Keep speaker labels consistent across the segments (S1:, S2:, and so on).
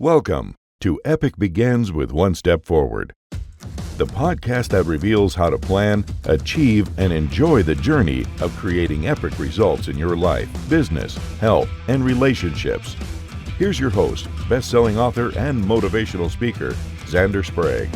S1: Welcome to Epic Begins with One Step Forward, the podcast that reveals how to plan, achieve, and enjoy the journey of creating epic results in your life, business, health, and relationships. Here's your host, best-selling author and motivational speaker, Xander Sprague.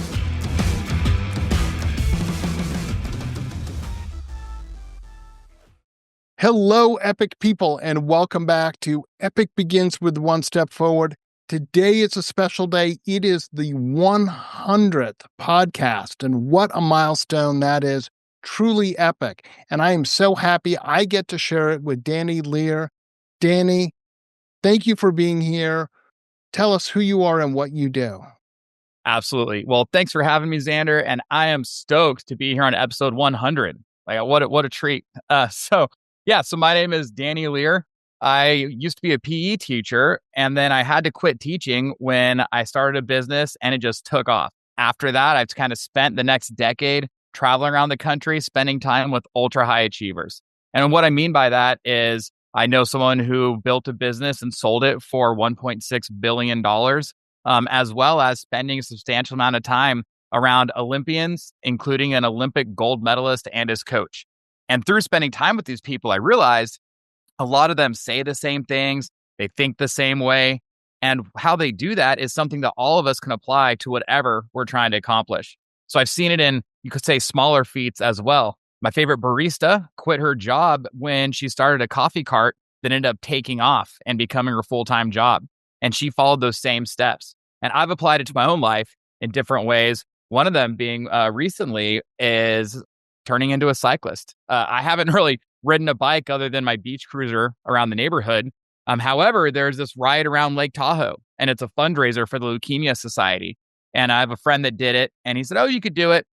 S2: Hello, epic people, and welcome back to Epic Begins with One Step Forward. Today is a special day. It is the 100th podcast, and what a milestone that is. Truly epic. And I am so happy I get to share it with Danny Lehr. Danny, thank you for being here. Tell us who you are and what you do.
S3: Absolutely. Well, thanks for having me, Xander. And I am stoked to be here on episode 100. What a treat. So my name is Danny Lehr. I used to be a PE teacher, and then I had to quit teaching when I started a business, and it just took off. After that, I've kind of spent the next decade traveling around the country, spending time with ultra high achievers. And what I mean by that is I know someone who built a business and sold it for $1.6 billion, as well as spending a substantial amount of time around Olympians, including an Olympic gold medalist and his coach. And through spending time with these people, I realized a lot of them say the same things, they think the same way, and how they do that is something that all of us can apply to whatever we're trying to accomplish. So I've seen it in, you could say, smaller feats as well. My favorite barista quit her job when she started a coffee cart that ended up taking off and becoming her full-time job. And she followed those same steps. And I've applied it to my own life in different ways. One of them being recently is turning into a cyclist. I haven't really ridden a bike other than my beach cruiser around the neighborhood. However, there's this ride around Lake Tahoe, and it's a fundraiser for the Leukemia Society. And I have a friend that did it, and he said, "Oh, you could do it."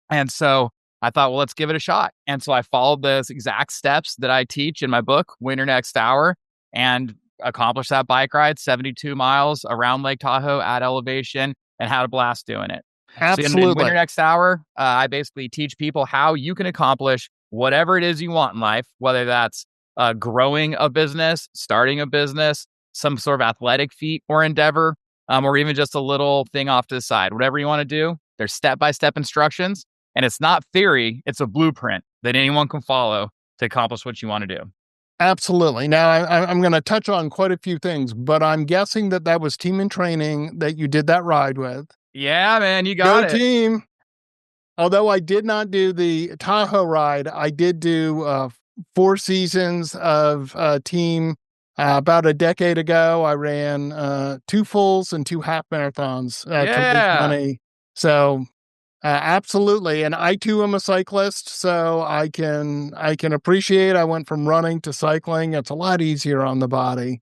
S3: And so I thought, well, let's give it a shot. And so I followed the exact steps that I teach in my book, Winter Next Hour, and accomplished that bike ride, 72 miles around Lake Tahoe at elevation, and had a blast doing it.
S2: Absolutely.
S3: So in Winter Next Hour, I basically teach people how you can accomplish whatever it is you want in life, whether that's growing a business, starting a business, some sort of athletic feat or endeavor, or even just a little thing off to the side. Whatever you want to do, there's step-by-step instructions, and it's not theory, it's a blueprint that anyone can follow to accomplish what you want to do.
S2: Absolutely. Now, I'm going to touch on quite a few things, but I'm guessing that was Team in Training that you did that ride with.
S3: Yeah, man, you got it.
S2: Go team. Although I did not do the Tahoe ride, I did do 4 seasons of team. About a decade ago, I ran 2 fulls and 2 half marathons to raise money. So absolutely. And I too am a cyclist, so I can appreciate. I went from running to cycling. It's a lot easier on the body.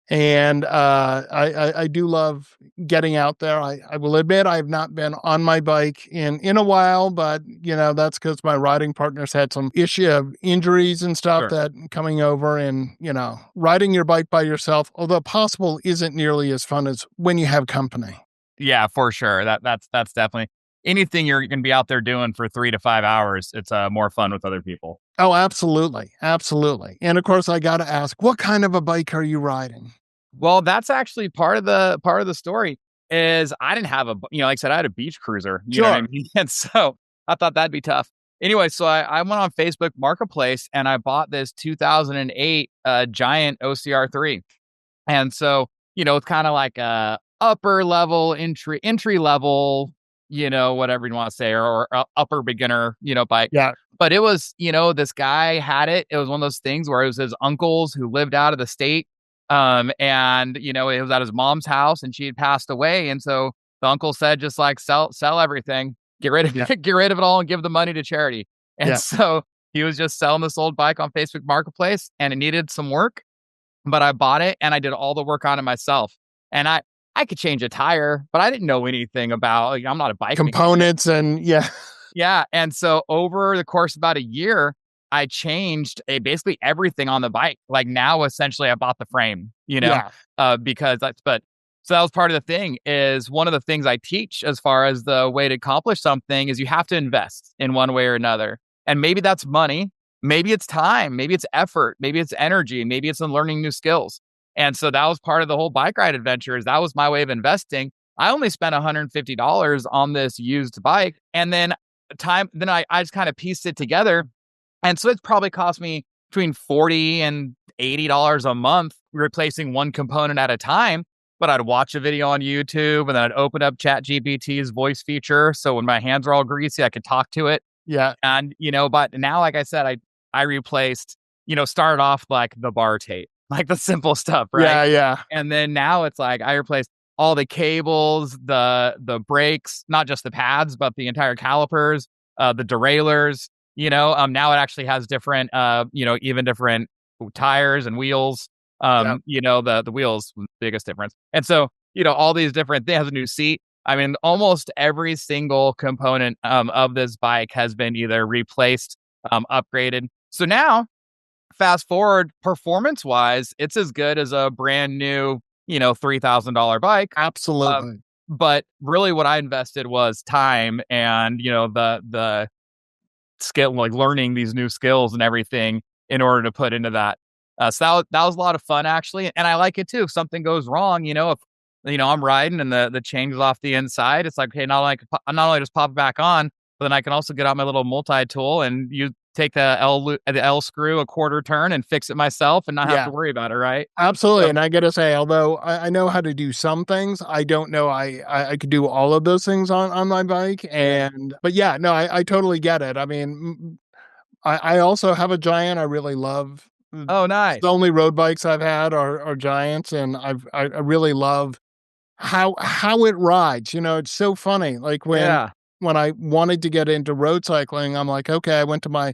S2: And I do love getting out there. I will admit I've not been on my bike in a while, but that's because my riding partners had some issue of injuries and stuff that coming over, and riding your bike by yourself, although possible, isn't nearly as fun as when you have company.
S3: Yeah, for sure. That's definitely anything you're going to be out there doing for 3 to 5 hours. It's more fun with other people.
S2: Oh, absolutely. Absolutely. And of course, I got to ask, what kind of a bike are you riding?
S3: Well, that's actually part of the story is I didn't have like I said, I had a beach cruiser, you know what I mean? And so I thought that'd be tough. Anyway, so I went on Facebook Marketplace and I bought this 2008 Giant OCR3. And so, it's kind of like a upper level entry level, whatever you want to say, or upper beginner, bike.
S2: Yeah.
S3: But it was, this guy had it. It was one of those things where it was his uncles who lived out of the state. And it was at his mom's house and she had passed away. And so the uncle said, just like sell everything, get rid of it all and give the money to charity. And so he was just selling this old bike on Facebook Marketplace, and it needed some work, but I bought it and I did all the work on it myself. And I could change a tire, but I didn't know anything about, I'm not a bike
S2: components
S3: mechanic. Yeah. And so over the course of about a year, I changed basically everything on the bike. Like now, essentially, I bought the frame, because so that was part of the thing. Is one of the things I teach as far as the way to accomplish something is you have to invest in one way or another. And maybe that's money, maybe it's time, maybe it's effort, maybe it's energy, maybe it's in learning new skills. And so that was part of the whole bike ride adventure. Is that was my way of investing. I only spent $150 on this used bike, and then I just kind of pieced it together, and so it's probably cost me between $40 and $80 a month replacing one component at a time. But I'd watch a video on YouTube, and then I'd open up ChatGPT's voice feature. So when my hands are all greasy, I could talk to it.
S2: Yeah.
S3: And, but now, like I said, I replaced, started off like the bar tape, like the simple stuff, right?
S2: Yeah, yeah.
S3: And then now it's like I replaced all the cables, the brakes, not just the pads, but the entire calipers, the derailleurs. Now it actually has different, even different tires and wheels. The wheels, biggest difference. And so, all these different things. Has a new seat. I mean, almost every single component of this bike has been either replaced, upgraded. So now, fast forward, performance wise, it's as good as a brand new, $3,000 bike.
S2: Absolutely.
S3: But really, what I invested was time and the skill, like learning these new skills and everything in order to put into that. So that was a lot of fun, actually. And I like it too. If something goes wrong, if I'm riding and the chain is off the inside, it's like, hey, not only just pop it back on, but then I can also get out my little multi-tool and you take the L screw a quarter turn and fix it myself and not have to worry about it, right?
S2: Absolutely.
S3: So,
S2: And I gotta say, although I know how to do some things, I don't know I could do all of those things on my bike. But yeah, no, I totally get it. I mean, I also have a Giant I really love.
S3: oh, nice.
S2: The only road bikes I've had are Giants, and I really love how it rides. It's so funny. Like when I wanted to get into road cycling, I'm like, okay, I went to my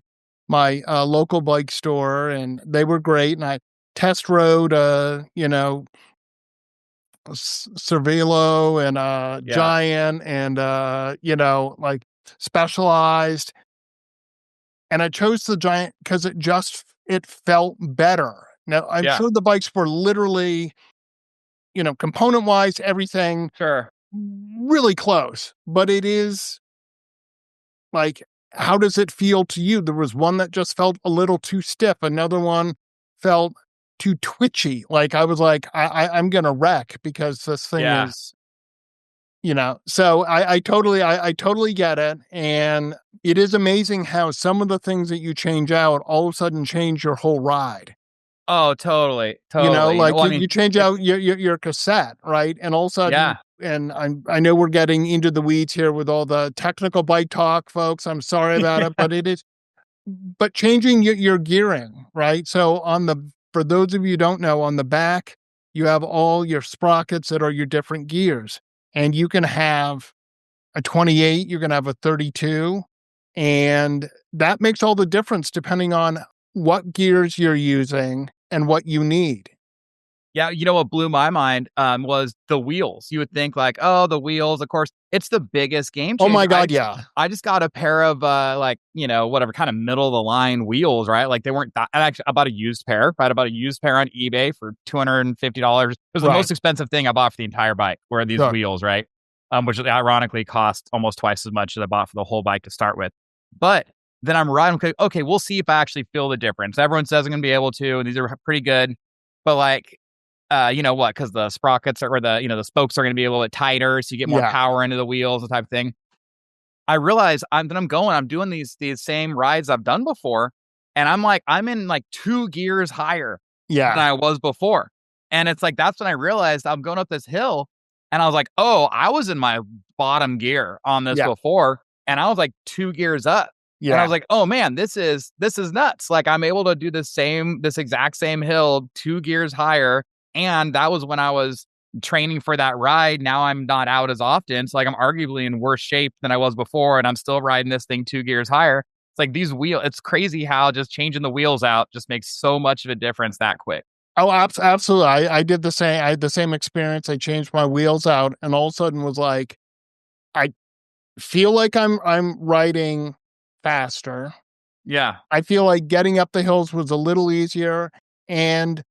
S2: local bike store, and they were great, and I test rode Cervelo and Giant and like Specialized, and I chose the Giant because it felt better. Now I'm sure the bikes were literally, component wise, everything really close, but it is like, how does it feel to you? There was one that just felt a little too stiff. Another one felt too twitchy. Like I was like, I'm going to wreck because this thing is, so I totally get it. And it is amazing how some of the things that you change out all of a sudden change your whole ride.
S3: Oh, totally. Like
S2: you change out your cassette, right? And all of a sudden, and I know we're getting into the weeds here with all the technical bike talk, folks. I'm sorry about it, but it is. But changing your gearing, right? So for those of you who don't know, on the back you have all your sprockets that are your different gears, and you can have a 28, you can have a 32, and that makes all the difference depending on what gears you're using and what you need.
S3: Yeah, what blew my mind was the wheels. You would think like, oh, the wheels, of course, it's the biggest game changer.
S2: Oh my God, yeah.
S3: I just got a pair of whatever kind of middle of the line wheels, right? Like they weren't I bought a used pair, right? I bought a used pair on eBay for $250. It was the most expensive thing I bought for the entire bike, were these wheels, right? Which ironically cost almost twice as much as I bought for the whole bike to start with. But then I'm riding, okay, we'll see if I actually feel the difference. Everyone says I'm going to be able to, and these are pretty good. But like, because the sprockets or the spokes are going to be a little bit tighter, so you get more power into the wheels, the type of thing. I realize I'm doing these same rides I've done before, and I'm in like 2 gears higher than I was before. And it's like, that's when I realized I'm going up this hill, and I was like, oh, I was in my bottom gear on this before, and I was like 2 gears up. Yeah. And I was like, oh man, this is nuts. Like I'm able to do this exact same hill 2 gears higher. And that was when I was training for that ride. Now I'm not out as often. So like I'm arguably in worse shape than I was before. And I'm still riding this thing 2 gears higher. It's like it's crazy how just changing the wheels out just makes so much of a difference that quick.
S2: Oh, absolutely. I did the same. I had the same experience. I changed my wheels out and all of a sudden was like, I feel like I'm riding faster.
S3: Yeah.
S2: I feel like getting up the hills was a little easier, and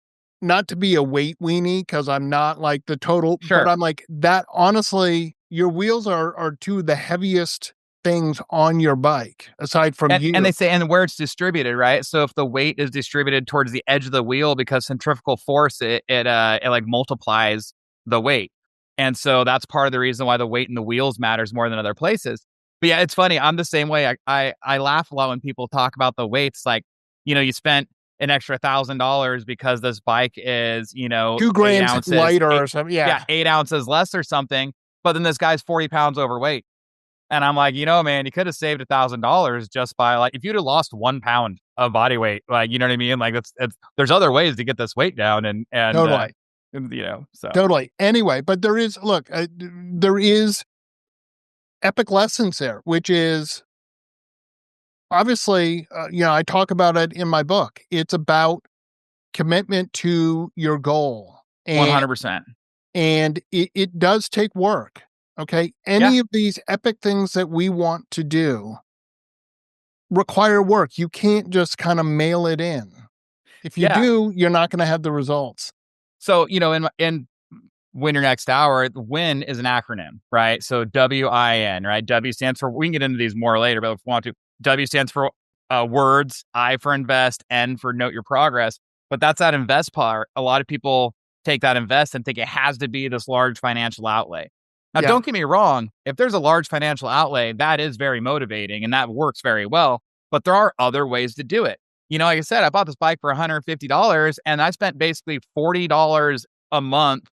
S2: not to be a weight weenie, because I'm not like the total, but I'm like that. Honestly, your wheels are two of the heaviest things on your bike aside from you.
S3: And they say, and where it's distributed, right? So if the weight is distributed towards the edge of the wheel, because centrifugal force, it like multiplies the weight. And so that's part of the reason why the weight in the wheels matters more than other places. But yeah, it's funny. I'm the same way. I laugh a lot when people talk about the weights. Like, you spent an extra $1,000 because this bike is,
S2: 2
S3: 8
S2: grams
S3: ounces,
S2: lighter or something. Yeah.
S3: 8 ounces less or something. But then this guy's 40 pounds overweight. And I'm like, man, you could have saved $1,000 just by like, if you'd have lost 1 pound of body weight, like, you know what I mean? Like it's there's other ways to get this weight down and
S2: Totally.
S3: So
S2: Totally. Anyway, but there is epic lessons there, which is obviously, I talk about it in my book. It's about commitment to your goal.
S3: 100%.
S2: And it does take work. Okay. Any of these epic things that we want to do require work. You can't just kind of mail it in. If you do, you're not going to have the results.
S3: So, in Win Your Next Hour, the WIN is an acronym, right? So WIN, right? W stands for, we can get into these more later, but if we want to, W stands for words, I for invest, N for note your progress. But that's that invest part. A lot of people take that invest and think it has to be this large financial outlay. Now, don't get me wrong. If there's a large financial outlay, that is very motivating and that works very well. But there are other ways to do it. Like I said, I bought this bike for $150 and I spent basically $40 a month,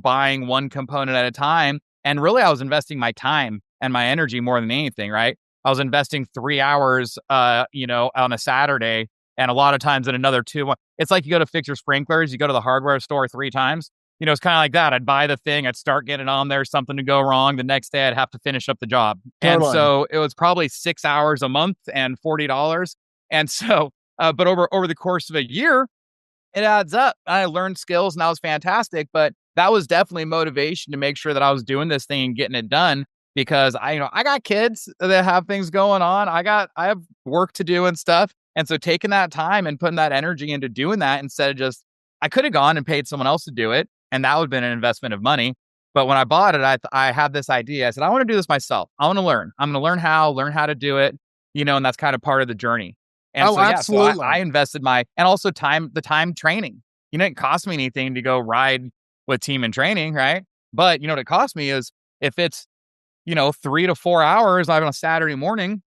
S3: buying one component at a time. And really, I was investing my time and my energy more than anything, right? I was investing 3 hours, on a Saturday and a lot of times in another 2. It's like you go to fix your sprinklers, you go to the hardware store 3 times. It's kind of like that. I'd buy the thing, I'd start getting on there, something to go wrong. The next day, I'd have to finish up the job. Totally. And so it was probably 6 hours a month and $40. And so, but over the course of a year, it adds up. I learned skills and that was fantastic. But that was definitely motivation to make sure that I was doing this thing and getting it done because I got kids that have things going on. I have work to do and stuff. And so taking that time and putting that energy into doing that instead of just, I could have gone and paid someone else to do it. And that would have been an investment of money. But when I bought it, I had this idea. I said, I want to do this myself. I want to learn. I'm going to learn how to do it, and that's kind of part of the journey. And
S2: absolutely.
S3: So I invested and also the time training. It didn't cost me anything to go ride with team and training, right? But what it cost me is if it's, 3 to 4 hours on a Saturday morning,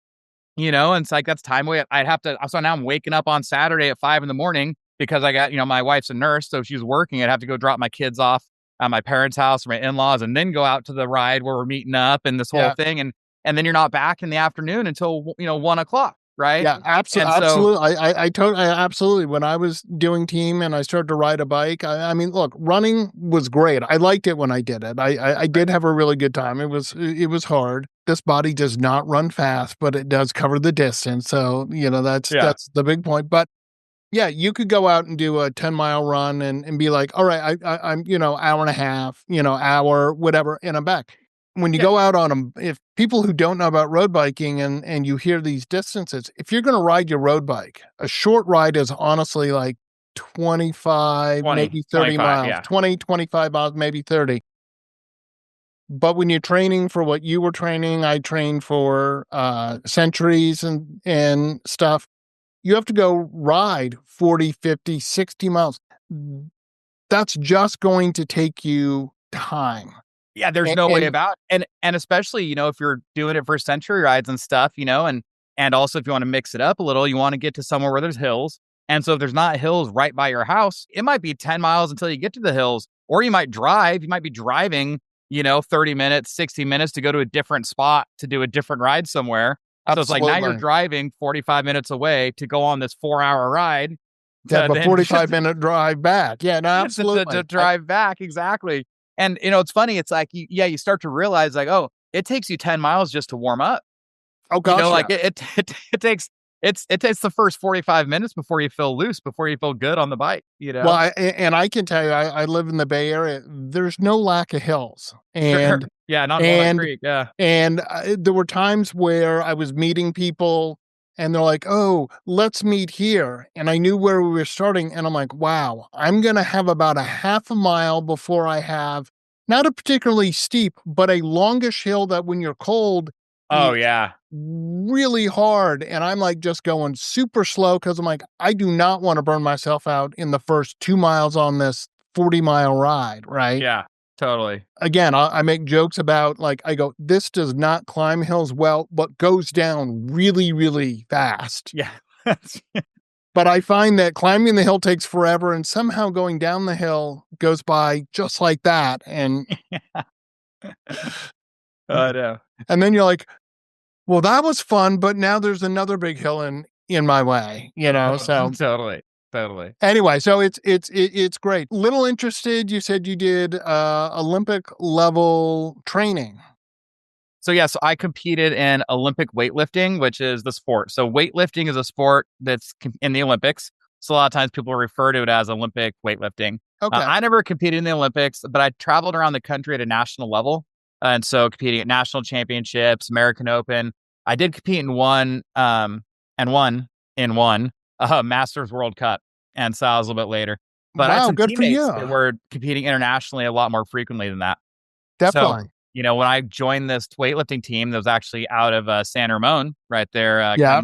S3: and it's like, that's time away. I'd have to, so now I'm waking up on Saturday at 5 a.m. because I got, my wife's a nurse. So she's working. I'd have to go drop my kids off at my parents' house or my in-laws and then go out to the ride where we're meeting up and this whole thing. And then you're not back in the afternoon until, 1 o'clock. Right.
S2: Yeah, absolutely. I totally, absolutely. When I was doing team and I started to ride a bike, I mean, look, running was great. I liked it when I did it. I did have a really good time. It was hard. This body does not run fast, but it does cover the distance. So, that's the big point. But yeah, you could go out and do a 10-mile run and be like, all right, I'm, hour and a half, hour, whatever, and I'm back. When you go out on them, if people who don't know about road biking and you hear these distances, if you're going to ride your road bike, a short ride is honestly like 25, maybe 30 miles, 20, 25 miles, maybe 30. But when you're training for what you were training, I trained for centuries and stuff, you have to go ride 40, 50, 60 miles. That's just going to take you time.
S3: Yeah, there's no way about it. And especially, if you're doing it for century rides and stuff, and also if you want to mix it up a little, you want to get to somewhere where there's hills. And so if there's not hills right by your house, it might be 10 miles until you get to the hills, or you might be driving, 30 minutes, 60 minutes to go to a different spot to do a different ride somewhere.
S2: Absolutely.
S3: So it's like now you're driving 45 minutes away to go on this 4-hour ride.
S2: To have a 45-minute drive back. Yeah, no, absolutely.
S3: to drive back, exactly. And, it's funny. It's like, you start to realize like, oh, it takes you 10 miles just to warm up.
S2: Oh, gosh.
S3: Like it takes the first 45 minutes before you feel loose, before you feel good on the bike,
S2: Well, I can tell you, I live in the Bay Area. There's no lack of hills. And
S3: sure. Yeah, not Walnut Creek. Yeah.
S2: And there were times where I was meeting people and they're like, oh, let's meet here. And I knew where we were starting. And I'm like, wow, I'm going to have about a half a mile before I have not a particularly steep, but a longish hill that when you're cold,
S3: Oh, yeah.
S2: really hard. And I'm like just going super slow because I'm like, I do not want to burn myself out in the first 2 miles on this 40-mile ride. Right.
S3: Yeah, totally.
S2: Again, I make jokes about like, I go, this does not climb hills well, but goes down really, really fast.
S3: Yeah.
S2: But I find that climbing the hill takes forever and somehow going down the hill goes by just like that. And
S3: I know.
S2: and then you're like, well, that was fun, but now there's another big hill in my way, so
S3: Totally. Totally.
S2: anyway, so it's great. Little interested, you said you did Olympic level training.
S3: So yeah, so I competed in Olympic weightlifting, which is the sport. So weightlifting is a sport that's in the Olympics. So a lot of times people refer to it as Olympic weightlifting.
S2: Okay.
S3: I never competed in the Olympics, but I traveled around the country at a national level. And so competing at national championships, American Open. I did compete in one Masters World Cup. And so I was a little bit later. But I had
S2: Wow,
S3: some
S2: good for
S3: teammates
S2: you.
S3: that were competing internationally a lot more frequently than that.
S2: Definitely.
S3: So, when I joined this weightlifting team that was actually out of San Ramon, right there,
S2: Yeah.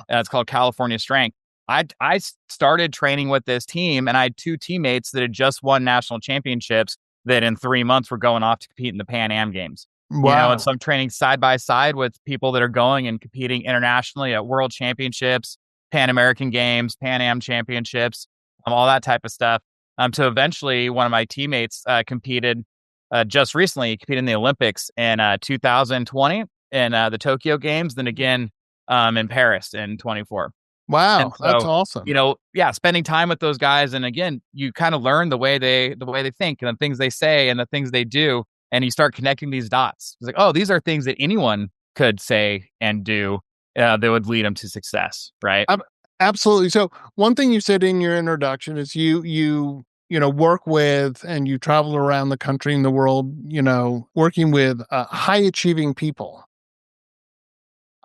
S3: it's called California Strength. I started training with this team, and I had two teammates that had just won national championships that in 3 months were going off to compete in the Pan Am Games.
S2: Wow.
S3: And so I'm training side by side with people that are going and competing internationally at World Championships, Pan American Games, Pan Am Championships, all that type of stuff. To eventually, one of my teammates competed. Just recently competed in the Olympics in 2020 in the Tokyo Games, then again in Paris in 24.
S2: Wow,
S3: So,
S2: that's awesome.
S3: Spending time with those guys, and again, you kind of learn the way they think and the things they say and the things they do, and you start connecting these dots. It's like, oh, these are things that anyone could say and do that would lead them to success, right?
S2: Absolutely. So one thing you said in your introduction is you work with and you travel around the country and the world, working with high achieving people.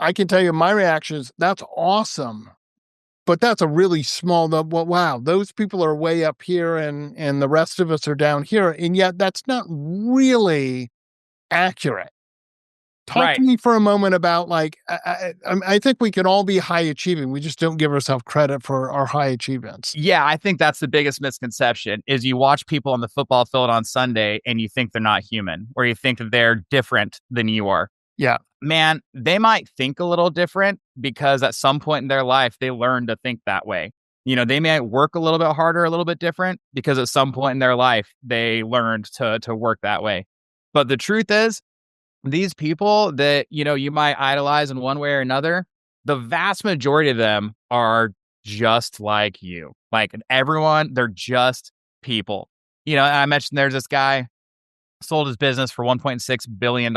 S2: I can tell you my reaction is that's awesome, but that's a really small number. Wow, those people are way up here and the rest of us are down here. And yet that's not really accurate. Talk to me for a moment about like, I think we can all be high achieving. We just don't give ourselves credit for our high achievements.
S3: Yeah, I think that's the biggest misconception is you watch people on the football field on Sunday and you think they're not human or you think that they're different than you are.
S2: Yeah.
S3: Man, they might think a little different because at some point in their life, they learn to think that way. They may work a little bit harder, a little bit different because at some point in their life, they learned to work that way. But the truth is, these people that, you might idolize in one way or another, the vast majority of them are just like you. Like everyone, they're just people. I mentioned there's this guy sold his business for $1.6 billion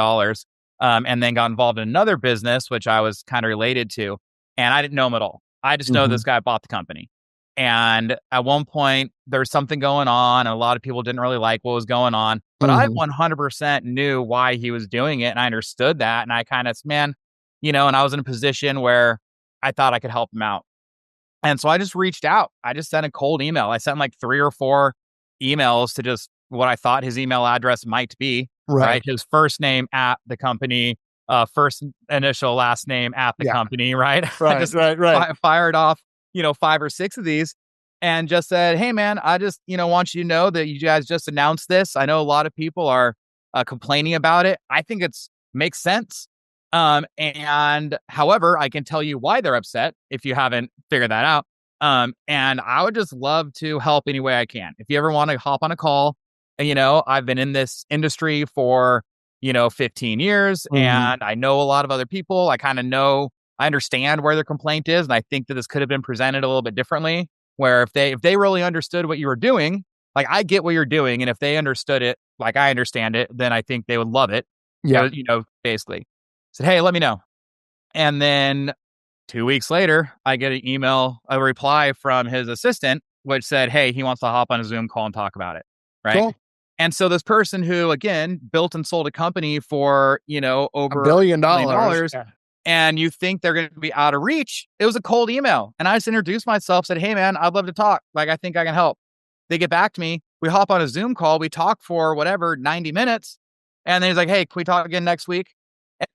S3: and then got involved in another business, which I was kind of related to. And I didn't know him at all. I just know this guy bought the company. And at one point, there was something going on, and a lot of people didn't really like what was going on. But I 100% knew why he was doing it, and I understood that. And I kind of, and I was in a position where I thought I could help him out. And so I just reached out. I just sent a cold email. I sent like 3 or 4 emails to just what I thought his email address might be, right? His first name at the company, first initial, last name at the company, right? I just fired off 5 or 6 of these and just said, hey, man, I just, want you to know that you guys just announced this. I know a lot of people are complaining about it. I think makes sense. And however, I can tell you why they're upset if you haven't figured that out. And I would just love to help any way I can. If you ever want to hop on a call, I've been in this industry for, 15 years and I know a lot of other people. I understand where their complaint is. And I think that this could have been presented a little bit differently, where if they really understood what you were doing, like I get what you're doing. And if they understood it, like I understand it, then I think they would love it.
S2: Yeah.
S3: Basically said, hey, let me know. And then 2 weeks later, I get a reply from his assistant, which said, hey, he wants to hop on a Zoom call and talk about it. Right.
S2: Cool.
S3: And so this person who, again, built and sold a company for, over
S2: $1 billion.
S3: Yeah. And you think they're going to be out of reach. It was a cold email. And I just introduced myself, said, hey, man, I'd love to talk. Like, I think I can help. They get back to me. We hop on a Zoom call. We talk for 90 minutes. And then he's like, hey, can we talk again next week?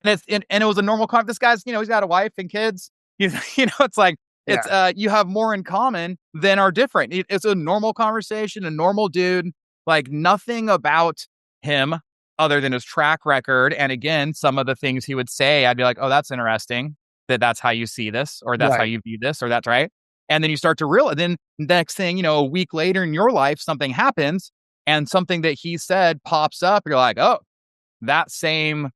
S3: And it was a normal this guy's, he's got a wife and kids. It's like, it's you have more in common than are different. It's a normal conversation, a normal dude, like nothing about him other than his track record. And again, some of the things he would say, I'd be like, oh, that's interesting that's how you see this, or that's how you view this, or that's right. And then you start to realize, then next thing, a week later in your life, something happens and something that he said pops up. You're like, oh, that same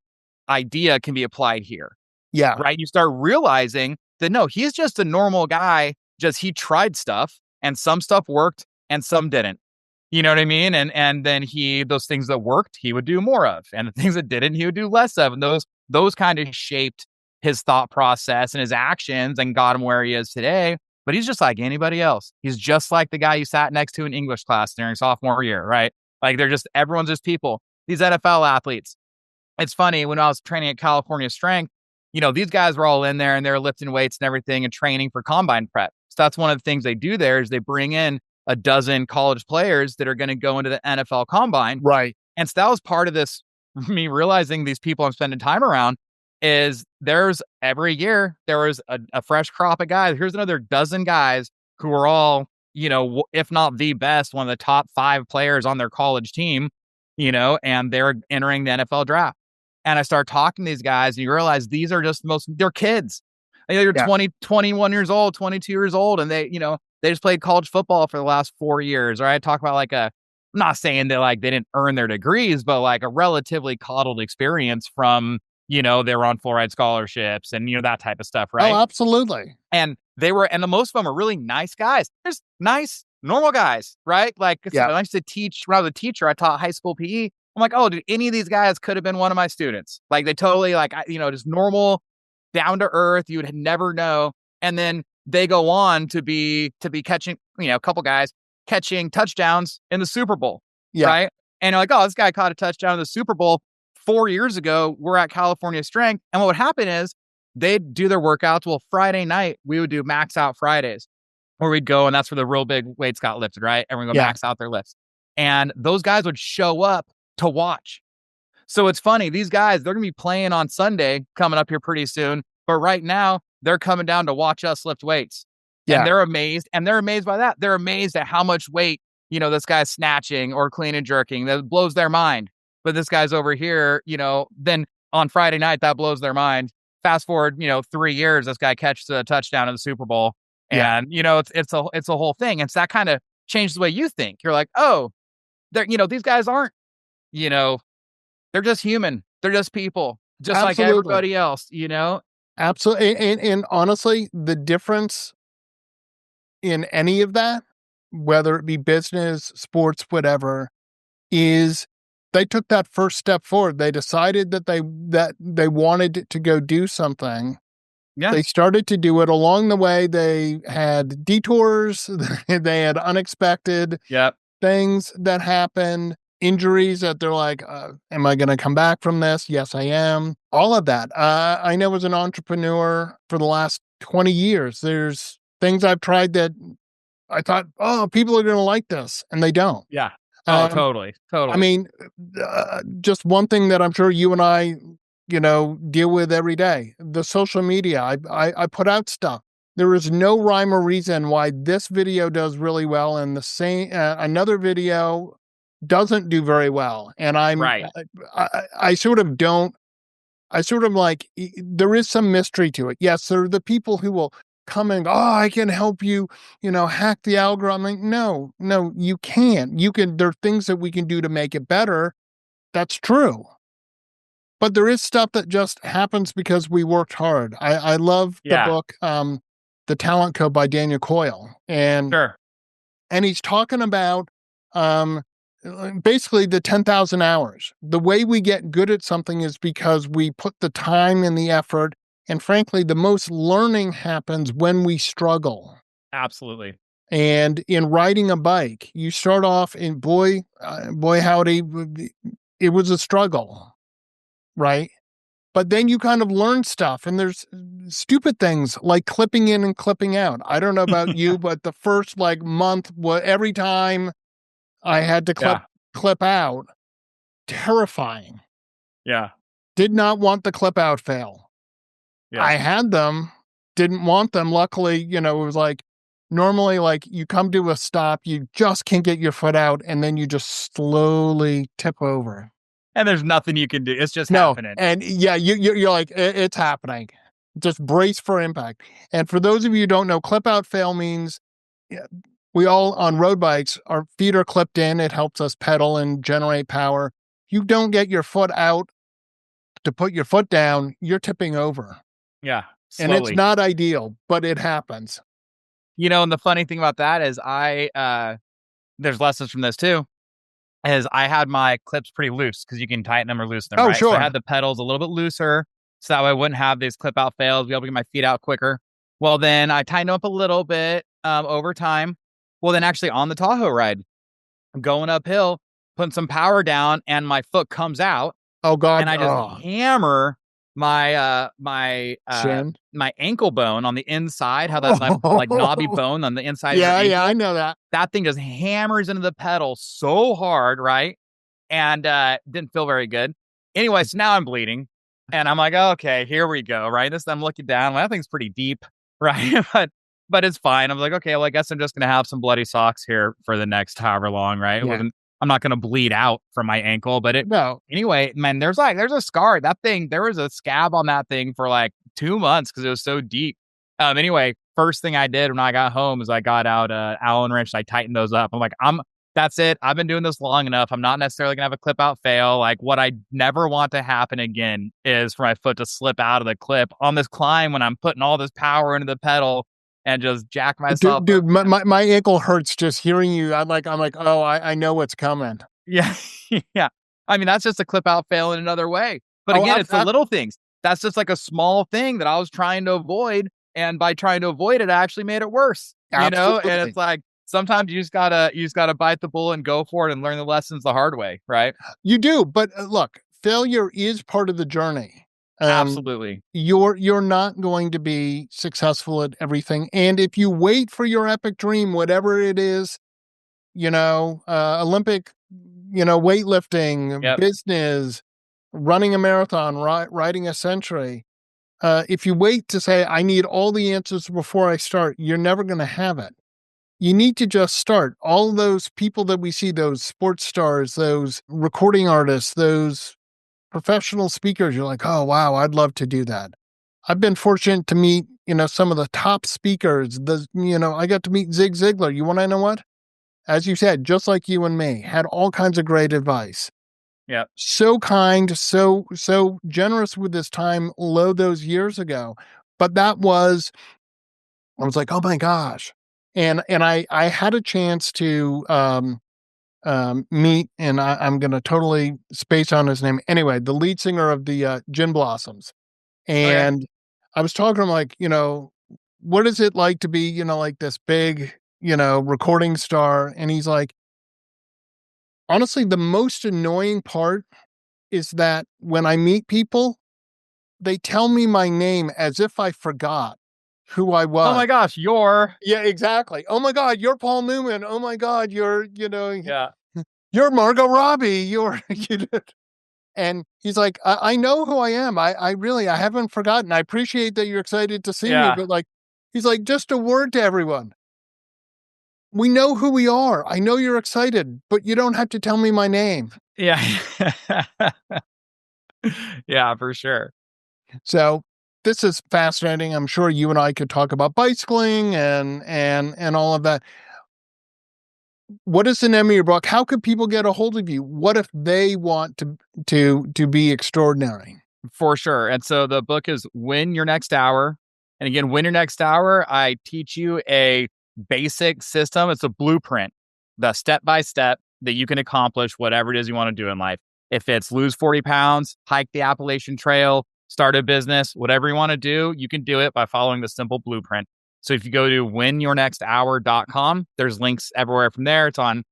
S3: idea can be applied here.
S2: Yeah.
S3: Right. You start realizing that no, he's just a normal guy. Just he tried stuff and some stuff worked and some didn't. You know what I mean? And then those things that worked, he would do more of, and the things that didn't, he would do less of. And those kind of shaped his thought process and his actions and got him where he is today. But he's just like anybody else. He's just like the guy you sat next to in English class during sophomore year, right? Like everyone's just people. These NFL athletes. It's funny, when I was training at California Strength, these guys were all in there and they're lifting weights and everything and training for combine prep. So that's one of the things they do there is they bring in a dozen college players that are going to go into the NFL combine.
S2: Right.
S3: And so that was part of this, me realizing these people I'm spending time around is every year there was a fresh crop of guys. Here's another dozen guys who are all, if not the best, one of the top 5 players on their college team, and they're entering the NFL draft. And I start talking to these guys and you realize these are just they're kids. They're 20, 21 years old, 22 years old. And they just played college football for the last 4 years. Or I talk about I'm not saying that they didn't earn their degrees, but a relatively coddled experience from, they were on full ride scholarships and, that type of stuff. Right.
S2: Oh, absolutely.
S3: And the most of them are really nice guys. There's nice, normal guys, right? I used to teach, when I was a teacher, I taught high school PE. I'm like, oh, dude, any of these guys could have been one of my students. They totally just normal, down to earth. You would never know. And then they go on to be catching, a couple guys catching touchdowns in the Super Bowl. Yeah. Right. And you're like, oh, this guy caught a touchdown in the Super Bowl 4 years ago. We're at California Strength. And what would happen is they'd do their workouts. Well, Friday night, we would do max out Fridays where we'd go. And that's where the real big weights got lifted. Right. And we go max out their lifts. And those guys would show up to watch. So it's funny, these guys, they're going to be playing on Sunday coming up here pretty soon. But right now, they're coming down to watch us lift weights. Yeah. And they're amazed. And they're amazed by that. They're amazed at how much weight, this guy's snatching or clean and jerking. That blows their mind. But this guy's over here, then on Friday night, that blows their mind. Fast forward, 3 years, this guy catches a touchdown in the Super Bowl. And, it's a whole thing. And so that kind of changes the way you think. You're like, oh, these guys aren't, they're just human. They're just people, just like everybody else,
S2: Absolutely. And honestly, the difference in any of that, whether it be business, sports, whatever, is they took that first step forward. They decided that they wanted to go do something. Yeah. They started to do it. Along the way, they had detours. They had unexpected things that happened. Injuries that they're like, am I going to come back from this? Yes, I am. All of that. I know as an entrepreneur for the last 20 years, there's things I've tried that I thought, oh, people are going to like this, and they don't.
S3: Yeah. Oh, totally.
S2: I mean, just one thing that I'm sure you and I, deal with every day, the social media. I put out stuff. There is no rhyme or reason why this video does really well and the same another video doesn't do very well. And I sort of like, there is some mystery to it. Yes, there are the people who will come and go, oh, I can help you, hack the algorithm. I'm like, no, you can't. There are things that we can do to make it better. That's true. But there is stuff that just happens because we worked hard. I love the book, The Talent Code by Daniel Coyle. And he's talking about, basically the 10,000 hours. The way we get good at something is because we put the time and the effort. And frankly, the most learning happens when we struggle.
S3: Absolutely.
S2: And in riding a bike, you start off in boy howdy, it was a struggle, right? But then you kind of learn stuff, and there's stupid things like clipping in and clipping out. I don't know about you, but the first month, every time I had to clip out, terrifying.
S3: Yeah.
S2: Did not want the clip out fail.
S3: Yeah.
S2: I had them, didn't want them. Luckily, it was like, normally, like, you come to a stop, you just can't get your foot out, and then you just slowly tip over.
S3: And there's nothing you can do. It's just
S2: No,
S3: happening.
S2: and yeah, you're like, it's happening. Just brace for impact. And for those of you who don't know, clip out fail means we all on road bikes, our feet are clipped in. It helps us pedal and generate power. You don't get your foot out to put your foot down, you're tipping over.
S3: Yeah.
S2: And it's
S3: Slowly.
S2: not ideal, but it happens.
S3: And the funny thing about that is there's lessons from this too, is I had my clips pretty loose because you can tighten them or loosen them,
S2: Oh,
S3: right?
S2: sure.
S3: So I had the pedals a little bit looser so that way I wouldn't have these clip out fails, be able to get my feet out quicker. Well, then I tightened them up a little bit over time. Well, then actually on the Tahoe ride, going uphill, putting some power down, and my foot comes out.
S2: Oh, God.
S3: And I just hammer my
S2: shin,
S3: my ankle bone on the inside, how that's like knobby bone on the inside of your ankle.
S2: Yeah, I know that.
S3: That thing just hammers into the pedal so hard, right? And didn't feel very good. Anyway, so now I'm bleeding. And I'm like, okay, here we go, right? I'm looking down. That thing's pretty deep, right? but it's fine. I'm like, okay, well, I guess I'm just gonna have some bloody socks here for the next however long, right?
S2: Yeah.
S3: I'm not gonna bleed out from my ankle, but anyway, man, there's a scar. That thing, there was a scab on that thing for like 2 months because it was so deep. Anyway, first thing I did when I got home is I got out Allen wrench. I tightened those up. I'm like, that's it. I've been doing this long enough. I'm not necessarily gonna have a clip out fail. Like, what I never want to happen again is for my foot to slip out of the clip on this climb when I'm putting all this power into the pedal and just jack myself.
S2: Dude, my ankle hurts just hearing you. I'm like, oh, I know what's coming.
S3: Yeah. Yeah. I mean, that's just a clip out fail in another way. But again, it's the little things. That's just like a small thing that I was trying to avoid. And by trying to avoid it, I actually made it worse.
S2: Absolutely.
S3: And it's like, sometimes you just gotta bite the bullet and go for it and learn the lessons the hard way, right?
S2: You do. But look, failure is part of the journey.
S3: Absolutely.
S2: You're not going to be successful at everything. And if you wait for your epic dream, whatever it is, Olympic, weightlifting,
S3: Yep.
S2: business, running a marathon, riding a century. If you wait to say, I need all the answers before I start, you're never going to have it. You need to just start. All of those people that we see, those sports stars, those recording artists, those professional speakers, you're like, oh, wow, I'd love to do that. I've been fortunate to meet, some of the top speakers. I got to meet Zig Ziglar. You want to know what? As you said, just like you and me, had all kinds of great advice.
S3: Yeah.
S2: So kind, so generous with his time those years ago. But I was like, oh my gosh. And I had a chance to meet, and I'm going to totally space on his name. Anyway, the lead singer of the Gin Blossoms. And I was talking to him like, what is it like to be, like this big, recording star? And he's like, honestly, the most annoying part is that when I meet people, they tell me my name as if I forgot who I was.
S3: Oh my gosh,
S2: Yeah, exactly. Oh my God, you're Paul Newman. Oh my God, you're
S3: yeah.
S2: You're Margot Robbie. And he's like, I know who I am. I haven't forgotten. I appreciate that you're excited to see me, but like, he's like, just a word to everyone. We know who we are. I know you're excited, but you don't have to tell me my name.
S3: Yeah. Yeah, for sure.
S2: So this is fascinating. I'm sure you and I could talk about bicycling and all of that. What is the name of your book? How could people get a hold of you? What if they want to be extraordinary?
S3: For sure. And so the book is Win Your Next Hour. And again, Win Your Next Hour, I teach you a basic system. It's a blueprint, the step-by-step that you can accomplish whatever it is you want to do in life. If it's lose 40 pounds, hike the Appalachian Trail, start a business, whatever you want to do, you can do it by following the simple blueprint. So if you go to winyournexthour.com, there's links everywhere from there. It's on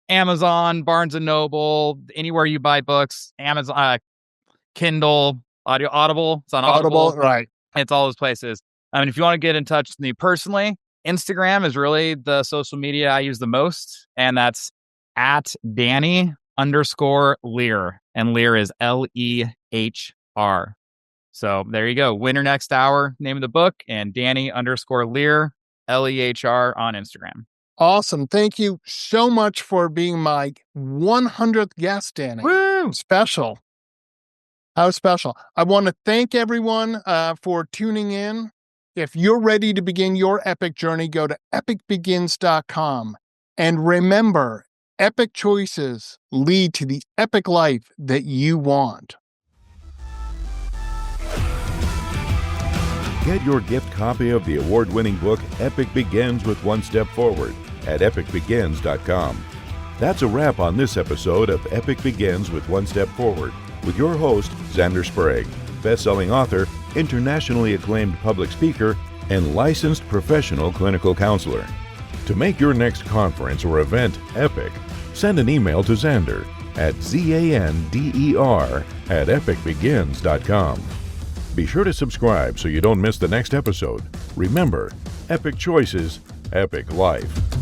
S3: Amazon, Barnes & Noble, anywhere you buy books, Amazon, Kindle, Audible. It's on Audible.
S2: Right.
S3: It's all those places. I mean, if you want to get in touch with me personally, Instagram is really the social media I use the most. And that's at Danny_Lehr. And Lehr is Lehr. So there you go. Winner Next Hour, name of the book, and Danny_Lehr, Lehr on Instagram.
S2: Awesome. Thank you so much for being my 100th guest, Danny.
S3: Woo!
S2: Special. How special. I want to thank everyone for tuning in. If you're ready to begin your epic journey, go to epicbegins.com. And remember, epic choices lead to the epic life that you want.
S1: Get your gift copy of the award-winning book Epic Begins with One Step Forward at epicbegins.com. That's a wrap on this episode of Epic Begins with One Step Forward with your host, Xander Sprague, best-selling author, internationally acclaimed public speaker, and licensed professional clinical counselor. To make your next conference or event epic, send an email to Xander at zander@epicbegins.com. Be sure to subscribe so you don't miss the next episode. Remember, epic choices, epic life.